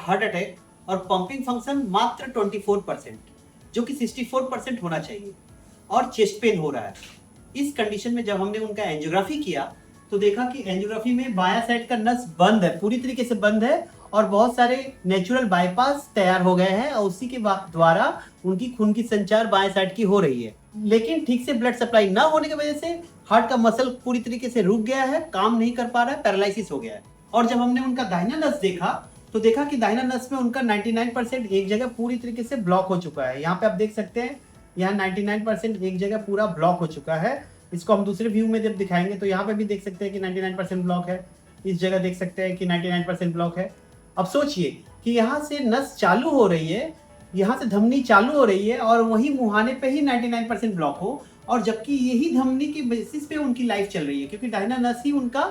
Heart attack और pumping function मात्र 24%, जो कि 64% होना चाहिए, और चेस्ट पेन हो रहा है। इस कंडीशन में जब हमने उनका एंजियोग्राफी किया तो देखा कि एंजियोग्राफी में बायां साइड का नस बंद है, पूरी तरीके से बंद है, और बहुत सारे नेचुरल बाईपास तैयार हो गए हैं, और उसी के द्वारा उनकी खून की संचार बाएं साइड की हो रही है। लेकिन ठीक से ब्लड सप्लाई ना होने की वजह से हार्ट का मसल पूरी तरीके से रुक गया है, काम नहीं कर पा रहा है, पैरालिसिस हो गया है। और जब हमने उनका दाहिना नस देखा तो देखा कि दाहिना नस में उनका 99% एक जगह पूरी तरीके से ब्लॉक हो चुका है। यहाँ पे आप देख सकते हैं, यहाँ 99% एक जगह पूरा ब्लॉक हो चुका है। इसको हम दूसरे व्यू में जब दिखाएंगे तो यहाँ पे भी देख सकते हैं कि 99% ब्लॉक है, इस जगह देख सकते हैं कि 99% ब्लॉक है। अब सोचिए कि यहाँ से नस चालू हो रही है, यहाँ से धमनी चालू हो रही है, और वही मुहाने पे ही 99% ब्लॉक हो, और जबकि यही धमनी के बेसिस पे उनकी लाइफ चल रही है, क्योंकि दाहिना नस ही उनका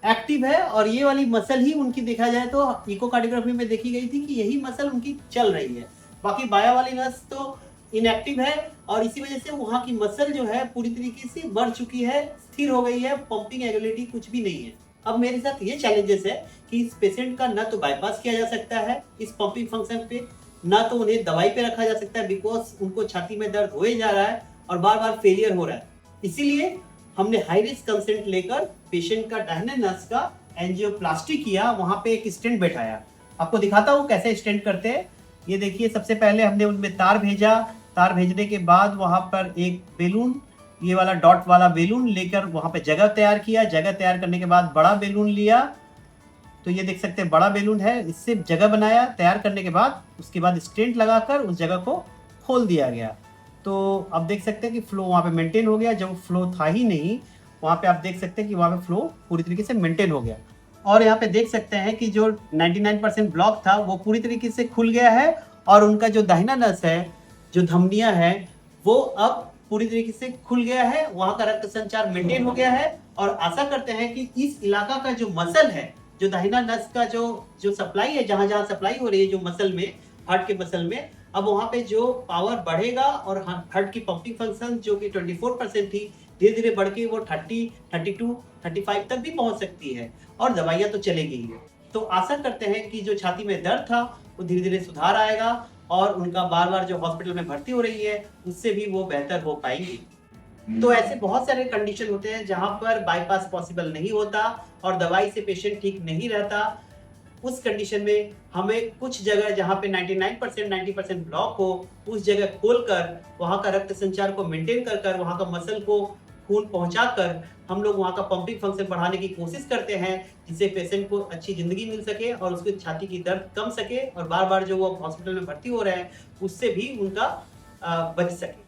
एक्टिव है, और ये वाली मसल ही उनकी देखा जाए तो इकोकार्डियोग्राफी में देखी गई थी कि यही मसल उनकी चल रही है, बाकी बाया वाली नस तो इनएक्टिव है, और इसी वजह से वहाँ की मसल जो है पूरी तरीके से बढ़ चुकी है, स्थिर हो गई है, पंपिंग एबिलिटी कुछ भी नहीं है। अब मेरे साथ ये चैलेंजेस है कि इस पेशेंट का ना तो बाईपास किया जा सकता है इस पंपिंग फंक्शन पे, ना तो उन्हें दवाई पे रखा जा सकता है, बिकॉज उनको छाती में दर्द हो ही जा रहा है और बार बार फेलियर हो रहा है। इसीलिए हमने हाई रिस्क कंसेंट लेकर पेशेंट का दाहिने नस का एंजियोप्लास्टी किया, वहां पे एक स्टेंट बैठाया। आपको दिखाता हूँ कैसे स्टेंट करते हैं। ये देखिए, सबसे पहले हमने उनमें तार भेजा, तार भेजने के बाद वहां पर एक बेलून, ये वाला डॉट वाला बेलून लेकर वहां पे जगह तैयार किया। जगह तैयार करने के बाद बड़ा बेलून लिया, तो ये देख सकते हैं बड़ा बेलून है, इससे जगह बनाया। तैयार करने के बाद उसके बाद स्टेंट लगाकर उस जगह को खोल दिया गया। तो अब देख सकते हैं कि फ्लो वहाँ पे मेंटेन हो गया, जब फ्लो था ही नहीं वहाँ पे आप देख सकते हैं कि वहाँ पे फ्लो पूरी तरीके से मेंटेन हो गया। और यहाँ पे देख सकते हैं कि जो 99% ब्लॉक था वो पूरी तरीके से खुल गया है, और उनका जो दाहिना नस है, जो धमनियां है, वो अब पूरी तरीके से खुल गया है, वहां का रक्त संचार मेंटेन हो गया है। और आशा करते हैं कि इस इलाका का जो मसल है, जो दाहिना नस का जो सप्लाई है, जहां जहां सप्लाई हो रही है जो मसल में, हार्ट के मसल में, अब वहां पे जो पावर बढ़ेगा और हार्ट की पंपिंग फंक्शन जो कि 24% थी, धीरे धीरे बढ़ के वो 30, 32, 35 तक भी पहुंच सकती है, और दवाइयां तो चलेगी ही। तो आशा करते हैं कि जो छाती में दर्द था वो धीरे धीरे सुधार आएगा, और उनका बार बार जो हॉस्पिटल में भर्ती हो रही है उससे भी वो बेहतर हो पाएंगी। तो ऐसे बहुत सारे कंडीशन होते हैं जहां पर बाईपास पॉसिबल नहीं होता और दवाई से पेशेंट ठीक नहीं रहता। उस कंडीशन में हमें कुछ जगह जहां पे 99% 90% ब्लॉक हो, उस जगह खोलकर वहां का रक्त संचार को मेंटेन कर वहां का मसल को खून पहुंचाकर हम लोग वहां का पंपिंग फंक्शन बढ़ाने की कोशिश करते हैं, जिससे पेशेंट को अच्छी जिंदगी मिल सके और उसकी छाती की दर्द कम सके, और बार बार जो वो हॉस्पिटल में भर्ती हो रहे हैं उससे भी उनका बच सके।